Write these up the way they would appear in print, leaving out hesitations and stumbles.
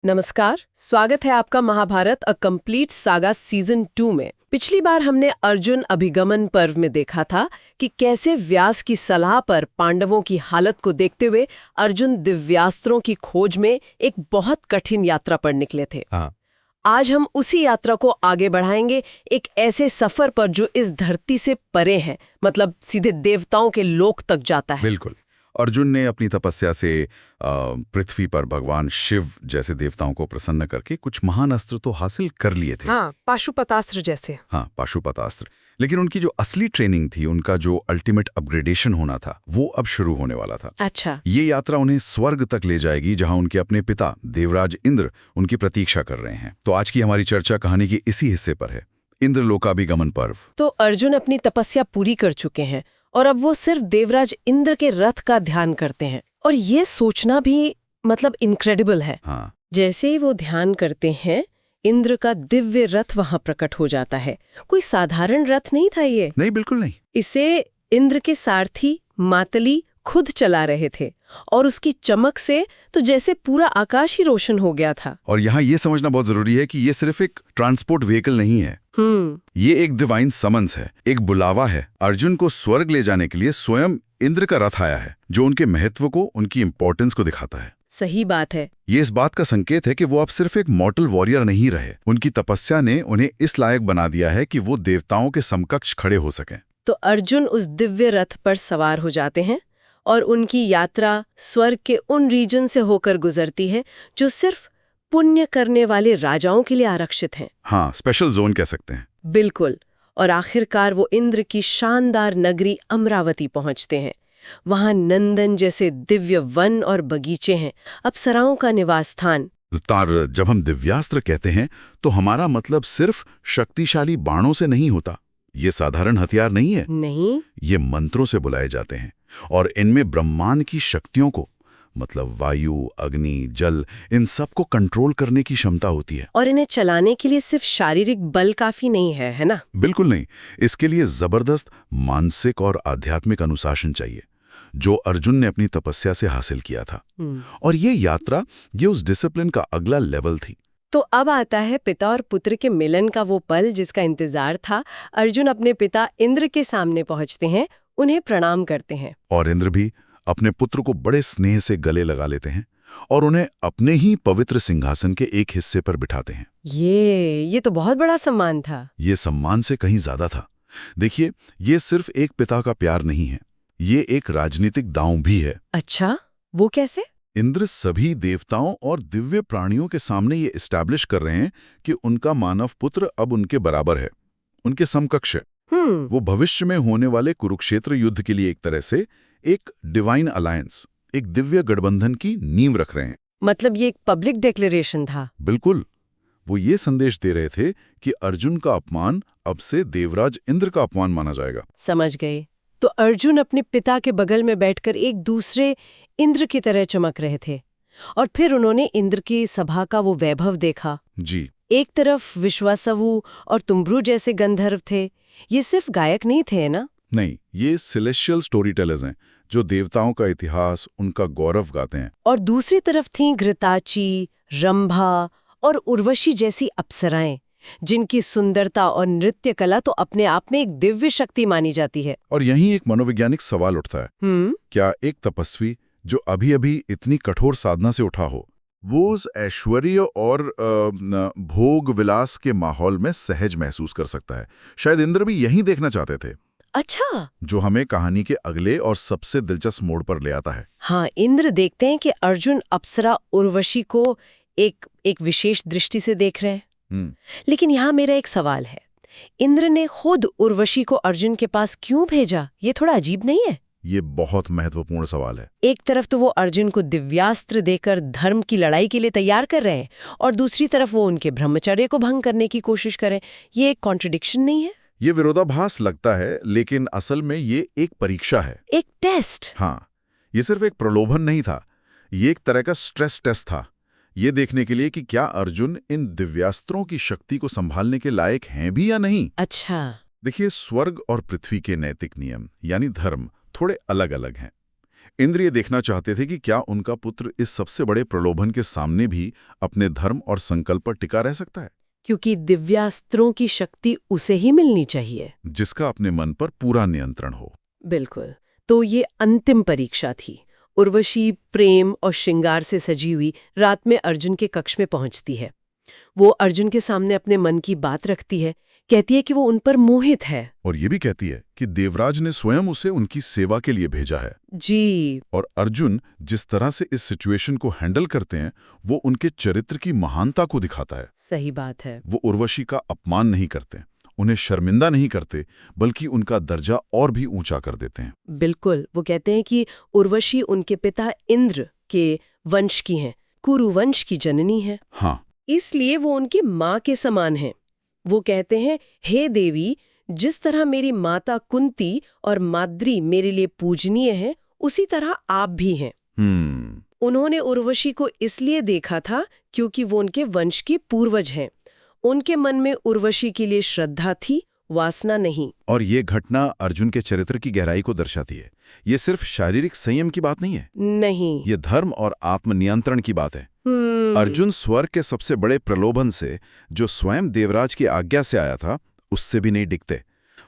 नमस्कार, स्वागत है आपका Mahabharat a complete saga season 2 में। पिछली बार हमने अर्जुन अभिगमन पर्व में देखा था कि कैसे व्यास की सलाह पर पांडवों की हालत को देखते हुए अर्जुन दिव्यास्त्रों की खोज में एक बहुत कठिन यात्रा पर निकले थे। हाँ। आज हम उसी यात्रा को आगे बढ़ाएंगे, एक ऐसे सफर पर जो इस धरती से परे है, मतलब सीधे देवताओं के लोक तक जाता है। बिल्कुल। अर्जुन ने अपनी तपस्या से पृथ्वी पर भगवान शिव जैसे देवताओं को प्रसन्न करके कुछ महान अस्त्र तो हासिल कर लिए थे। हाँ, पाशुपतास्त्र जैसे। हाँ, पाशुपतास्त्र। लेकिन उनकी जो असली ट्रेनिंग थी, उनका जो अल्टीमेट अपग्रेडेशन होना था, वो अब शुरू होने वाला था। अच्छा। ये यात्रा उन्हें स्वर्ग तक ले जाएगी, जहां उनके अपने पिता देवराज इंद्र उनकी प्रतीक्षा कर रहे हैं। तो आज की हमारी चर्चा कहानी के इसी हिस्से पर है, इंद्रलोकाभिगमन पर्व। तो अर्जुन अपनी तपस्या पूरी कर चुके हैं और अब वो सिर्फ देवराज इंद्र के रथ का ध्यान करते हैं। और ये सोचना भी मतलब इनक्रेडिबल है। हाँ। जैसे ही वो ध्यान करते हैं, इंद्र का दिव्य रथ वहां प्रकट हो जाता है। कोई साधारण रथ नहीं था ये। नहीं, बिल्कुल नहीं। इसे इंद्र के सारथी मातली खुद चला रहे थे और उसकी चमक से तो जैसे पूरा आकाश ही रोशन हो गया था। और यहाँ ये समझना बहुत जरूरी है कि ये सिर्फ एक ट्रांसपोर्ट व्हीकल नहीं है। ये एक डिवाइन समन्स है, एक बुलावा है। अर्जुन को स्वर्ग ले जाने के लिए स्वयं इंद्र का रथ आया है, जो उनके महत्व को, उनकी इंपॉर्टेंस को दिखाता है। सही बात है। ये इस बात का संकेत है कि वो अब सिर्फ एक मॉर्टल वॉरियर नहीं रहे। उनकी तपस्या ने उन्हें इस लायक बना दिया है कि वो देवताओं के समकक्ष खड़े हो सकें। तो अर्जुन उस दिव्य रथ पर सवार हो जाते हैं और उनकी यात्रा स्वर्ग के उन रीजन से होकर गुजरती है जो सिर्फ पुण्य करने वाले राजाओं के लिए आरक्षित हैं। हाँ, स्पेशल जोन कह सकते हैं। बिल्कुल। और आखिरकार वो इंद्र की शानदार नगरी अमरावती पहुंचते हैं। वहां नंदन जैसे दिव्य वन और बगीचे हैं, अप्सराओं का निवास स्थान। जब हम दिव्यास्त्र कहते हैं तो हमारा मतलब सिर्फ शक्तिशाली बाणों से नहीं होता। ये साधारण हथियार नहीं है। नहीं, ये मंत्रों से बुलाए जाते हैं और इनमें ब्रह्मांड की शक्तियों को, मतलब वायु, अग्नि, जल, इन सब को कंट्रोल करने की क्षमता होती है। और इन्हें चलाने के लिए सिर्फ शारीरिक बल काफी नहीं है ना? बिल्कुल नहीं। इसके लिए जबरदस्त मानसिक और आध्यात्मिक अनुशासन चाहिए, जो अर्जुन ने अपनी तपस्या से हासिल किया था। और ये यात्रा, ये उस डिसिप्लिन का अगला लेवल थी। तो अब आता है पिता और पुत्र के मिलन का वो पल जिसका इंतजार था। अर्जुन अपने पिता इंद्र के सामने पहुंचते हैं, उन्हें प्रणाम करते हैं। और इंद्र भी अपने पुत्र को बड़े स्नेह से गले लगा लेते हैं और उन्हें अपने ही पवित्र सिंहासन के एक हिस्से पर बिठाते हैं। ये तो बहुत बड़ा सम्मान था। ये सम्मान से कहीं ज्यादा था। देखिए, ये सिर्फ एक पिता का प्यार नहीं है, ये एक राजनीतिक दांव भी है। अच्छा, वो कैसे? इंद्र सभी देवताओं और दिव्य प्राणियों के सामने ये एस्टैब्लिश कर रहे हैं कि उनका मानव पुत्र अब उनके बराबर है, उनके समकक्ष है। वो भविष्य में होने वाले कुरुक्षेत्र युद्ध के लिए एक तरह से एक डिवाइन अलायंस, एक दिव्य गठबंधन की नींव रख रहे हैं। मतलब ये एक पब्लिक डिक्लेरेशन था। बिल्कुल। वो ये संदेश दे रहे थे कि अर्जुन का अपमान अब से देवराज इंद्र का अपमान माना जाएगा। समझ गए। तो अर्जुन अपने पिता के बगल में बैठकर एक दूसरे इंद्र की तरह चमक रहे थे। और फिर उन्होंने इंद्र की सभा का वो वैभव देखा। जी। एक तरफ विश्वासवु और तुम्ब्रु जैसे गंधर्व थे। ये सिर्फ गायक नहीं थे ना? नहीं, ये सेलेस्टियल स्टोरी टेलर्स हैं, जो देवताओं का इतिहास, उनका गौरव गाते हैं। और दूसरी तरफ थीं घृताची, रंभा और उर्वशी जैसी अप्सराएं, जिनकी सुंदरता और नृत्य कला तो अपने आप में एक दिव्य शक्ति मानी जाती है। और यहीं एक मनोवैज्ञानिक सवाल उठता है। क्या एक तपस्वी जो अभी-अभी इतनी कठोर साधना से उठा हो, वो उस ऐश्वर्य और भोग विलास के माहौल में सहज महसूस कर सकता है? शायद इंद्र भी यही देखना चाहते थे। अच्छा। जो हमें कहानी के अगले और सबसे दिलचस्प मोड़ पर ले आता है। हाँ, इंद्र देखते हैं कि अर्जुन अप्सरा उर्वशी को एक विशेष दृष्टि से देख रहे हैं। लेकिन यहाँ मेरा एक सवाल है, इंद्र ने खुद उर्वशी को अर्जुन के पास क्यों भेजा? ये थोड़ा अजीब नहीं है? ये बहुत महत्वपूर्ण सवाल है। एक तरफ तो वो अर्जुन को दिव्यास्त्र देकर धर्म की लड़ाई के लिए तैयार कर रहे हैं और दूसरी तरफ वो उनके ब्रह्मचर्य को भंग करने की कोशिश करें। ये एक कॉन्ट्रडिक्शन नहीं है? ये विरोधाभास लगता है, लेकिन असल में ये एक परीक्षा है, एक टेस्ट। हाँ, ये सिर्फ एक प्रलोभन नहीं था, ये एक तरह का स्ट्रेस टेस्ट था। ये देखने के लिए कि क्या अर्जुन इन दिव्यास्त्रों की शक्ति को संभालने के लायक हैं भी या नहीं। अच्छा। देखिए, स्वर्ग और पृथ्वी के नैतिक नियम यानी धर्म थोड़े अलग अलग हैं। इंद्र ये देखना चाहते थे कि क्या उनका पुत्र इस सबसे बड़े प्रलोभन के सामने भी अपने धर्म और संकल्प पर टिका रह सकता है, क्योंकि दिव्यास्त्रों की शक्ति उसे ही मिलनी चाहिए जिसका अपने मन पर पूरा नियंत्रण हो। बिल्कुल। तो ये अंतिम परीक्षा थी। उर्वशी प्रेम और श्रृंगार से सजी हुई रात में अर्जुन के कक्ष में पहुंचती है। वो अर्जुन के सामने अपने मन की बात रखती है, कहती है कि वो उन पर मोहित है। और ये भी कहती है कि देवराज ने स्वयं उसे उनकी सेवा के लिए भेजा है। जी। और अर्जुन जिस तरह से इस सिचुएशन को हैंडल करते हैं, वो उनके चरित्र की महानता को दिखाता है। सही बात है। वो उर्वशी का अपमान नहीं करते, उन्हें शर्मिंदा नहीं करते, बल्कि उनका दर्जा और भी ऊंचा कर देते हैं। बिल्कुल। वो कहते हैं कि उर्वशी उनके पिता इंद्र के वंश की हैं, कुरुवंश की जननी है। हाँ, इसलिए वो उनकी माँ के समान हैं। वो कहते हैं, हे देवी, जिस तरह मेरी माता कुंती और माद्री मेरे लिए पूजनीय हैं, उसी तरह आप भी हैं। उन्होंने उर्वशी को इसलिए देखा था क्योंकि वो उनके वंश के पूर्वज हैं। उनके मन में उर्वशी के लिए श्रद्धा थी, वासना नहीं। और ये घटना अर्जुन के चरित्र की गहराई को दर्शाती है। ये सिर्फ शारीरिक संयम की बात नहीं है, नहीं, ये धर्म और आत्मनियंत्रण की बात है। अर्जुन स्वर्ग के सबसे बड़े प्रलोभन से, जो स्वयं देवराज की आज्ञा से आया था, उससे भी नहीं डिगते।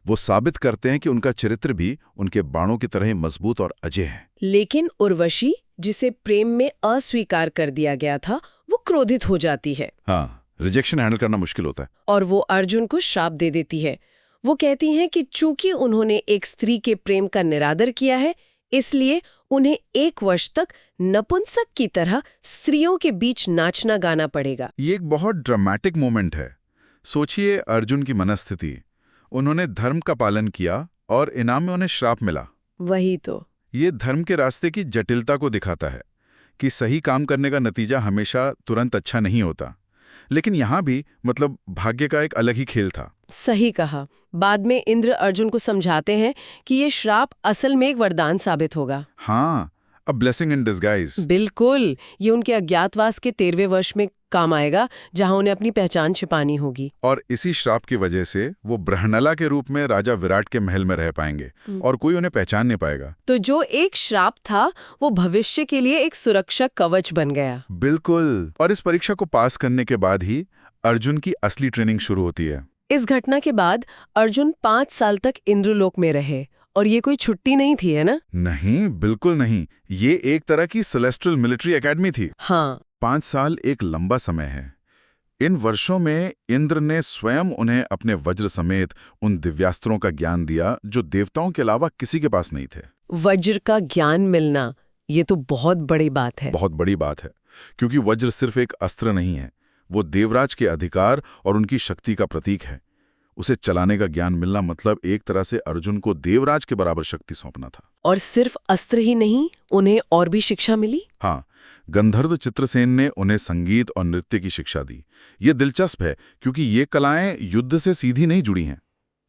वो साबित करते हैं कि उनका चरित्र भी उनके बाणों की तरह ही मजबूत और अजय है। लेकिन उर्वशी, जिसे प्रेम में अस्वीकार कर दिया गया था, वो क्रोधित हो जाती है। हाँ, रिजेक्शन हैंडल करना मुश्किल होता है। और वो अर्जुन को श्राप दे देती है। वो कहती हैं कि चूंकि उन्होंने एक स्त्री के प्रेम का निरादर किया है, इसलिए उन्हें 1 वर्ष तक नपुंसक की तरह स्त्रियों के बीच नाचना गाना पड़ेगा। ये एक बहुत ड्रामेटिक मोमेंट है। सोचिए अर्जुन की मनस्थिति। उन्होंने धर्म का पालन किया और इनाम में उन्हें श्राप मिला। वही तो। ये धर्म के रास्ते की जटिलता को दिखाता है कि सही काम करने का नतीजा हमेशा तुरंत अच्छा नहीं होता। लेकिन यहाँ भी भाग्य का एक अलग ही खेल था। सही कहा। बाद में इंद्र अर्जुन को समझाते हैं कि ये श्राप असल में एक वरदान साबित होगा। हाँ, अ ब्लेसिंग इन डिस्गाइज। बिल्कुल। ये उनके अज्ञातवास के 13वें वर्ष में काम आएगा, जहां उन्हें अपनी पहचान छिपानी होगी। और इसी श्राप की वजह से वो ब्रहनला के रूप में राजा विराट के महल में रह पाएंगे और कोई उन्हें पहचान नहीं पाएगा। तो जो एक श्राप था, वो भविष्य के लिए एक सुरक्षा कवच बन गया। बिल्कुल। और इस परीक्षा को पास करने के बाद ही अर्जुन की असली ट्रेनिंग शुरू होती है। इस घटना के बाद अर्जुन 5 साल तक इंद्रलोक में रहे। और ये कोई छुट्टी नहीं थी, है ना? नहीं, बिल्कुल नहीं। ये एक तरह की सेलेस्टियल मिलिट्री एकेडमी थी। हाँ। 5 साल एक लंबा समय है। इन वर्षों में इंद्र ने स्वयं उन्हें अपने वज्र समेत उन दिव्यास्त्रों का ज्ञान दिया जो देवताओं के अलावा किसी के पास नहीं थे। वज्र का ज्ञान मिलना, ये तो बहुत बड़ी बात है। बहुत बड़ी बात है, क्योंकि वज्र सिर्फ एक अस्त्र नहीं है, वो देवराज के अधिकार और उनकी शक्ति का प्रतीक है। उसे चलाने का ज्ञान मिलना मतलब एक तरह से अर्जुन को देवराज के बराबर शक्ति सौंपना था। और सिर्फ अस्त्र ही नहीं, उन्हें और भी शिक्षा मिली। हाँ, गंधर्व चित्रसेन ने उन्हें संगीत और नृत्य की शिक्षा दी। ये दिलचस्प है क्योंकि ये कलाएं युद्ध से सीधी नहीं जुड़ी हैं,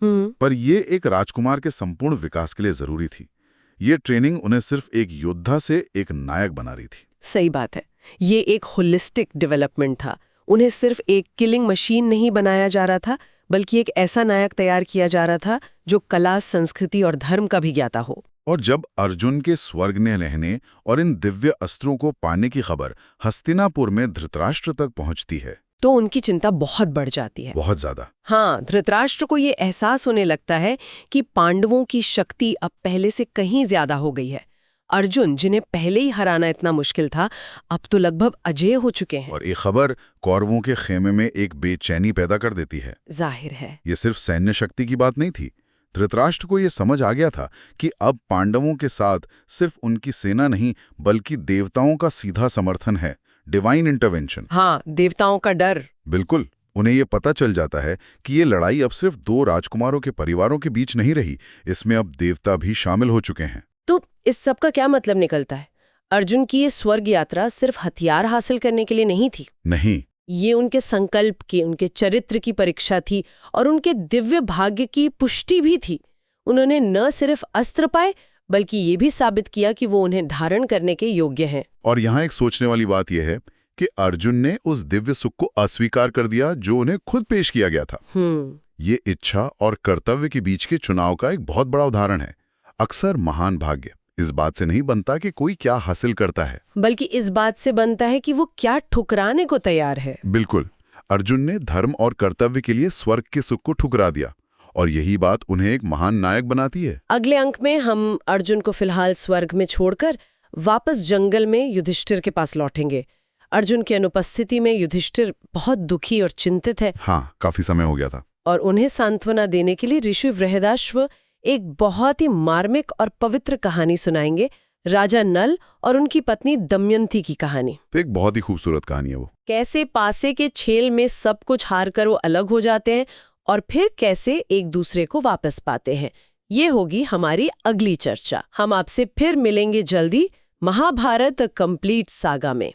पर ये एक राजकुमार के संपूर्ण विकास के लिए जरूरी थी। ये ट्रेनिंग उन्हें सिर्फ एक योद्धा से एक नायक बना रही थी। सही बात है। ये एक होलिस्टिक डेवलपमेंट था। उन्हें सिर्फ एक किलिंग मशीन नहीं बनाया जा रहा था, बल्कि एक ऐसा नायक तैयार किया जा रहा था जो कला, संस्कृति और धर्म का भी ज्ञाता हो। और जब अर्जुन के स्वर्ग में रहने और इन दिव्य अस्त्रों को पाने की खबर हस्तिनापुर में धृतराष्ट्र तक पहुंचती है, तो उनकी चिंता बहुत बढ़ जाती है। बहुत ज्यादा। हाँ, धृतराष्ट्र को ये एहसास होने लगता है कि पांडवों की शक्ति अब पहले से कहीं ज्यादा हो गई है। अर्जुन, जिन्हें पहले ही हराना इतना मुश्किल था, अब तो लगभग अजेय हो चुके हैं। और ये खबर कौरवों के खेमे में एक बेचैनी पैदा कर देती है। जाहिर है, ये सिर्फ सैन्य शक्ति की बात नहीं थी। धृतराष्ट्र को ये समझ आ गया था कि अब पांडवों के साथ सिर्फ उनकी सेना नहीं, बल्कि देवताओं का सीधा समर्थन है, डिवाइन इंटरवेंशन। हाँ, देवताओं का डर। बिल्कुल। उन्हें ये पता चल जाता है कि ये लड़ाई अब सिर्फ 2 राजकुमारों के परिवारों के बीच नहीं रही, इसमें अब देवता भी शामिल हो चुके हैं। तो इस सब का क्या मतलब निकलता है? अर्जुन की ये स्वर्ग यात्रा सिर्फ हथियार हासिल करने के लिए नहीं थी। नहीं, ये उनके संकल्प की, उनके चरित्र की परीक्षा थी और उनके दिव्य भाग्य की पुष्टि भी थी। उन्होंने न सिर्फ अस्त्र पाए, बल्कि ये भी साबित किया कि वो उन्हें धारण करने के योग्य हैं। और यहाँ एक सोचने वाली बात यह है कि अर्जुन ने उस दिव्य सुख को अस्वीकार कर दिया जो उन्हें खुद पेश किया गया था। ये इच्छा और कर्तव्य के बीच के चुनाव का एक बहुत बड़ा उदाहरण है। अक्सर महान भाग्य इस बात से नहीं बनता कि कोई क्या हासिल करता है, बल्कि इस बात से बनता है कि वो क्या ठुकराने को तैयार है। बिल्कुल। अर्जुन ने धर्म और कर्तव्य के लिए स्वर्ग के सुख को ठुकरा दिया और यही बात उन्हें एक महान नायक बनाती है। अगले अंक में हम अर्जुन को फिलहाल स्वर्ग में छोड़कर वापस जंगल में युधिष्ठिर के पास लौटेंगे। अर्जुन की अनुपस्थिति में युधिष्ठिर बहुत दुखी और चिंतित है। हाँ, काफी समय हो गया था। और उन्हें सांत्वना देने के लिए ऋषि बृहदाश्व एक बहुत ही मार्मिक और पवित्र कहानी सुनाएंगे, राजा नल और उनकी पत्नी दमयंती की कहानी। तो एक बहुत ही खूबसूरत कहानी है वो। कैसे पासे के छेल में सब कुछ हारकर वो अलग हो जाते हैं और फिर कैसे एक दूसरे को वापस पाते हैं। ये होगी हमारी अगली चर्चा। हम आपसे फिर मिलेंगे जल्दी महाभारत कंप्लीट सागा में।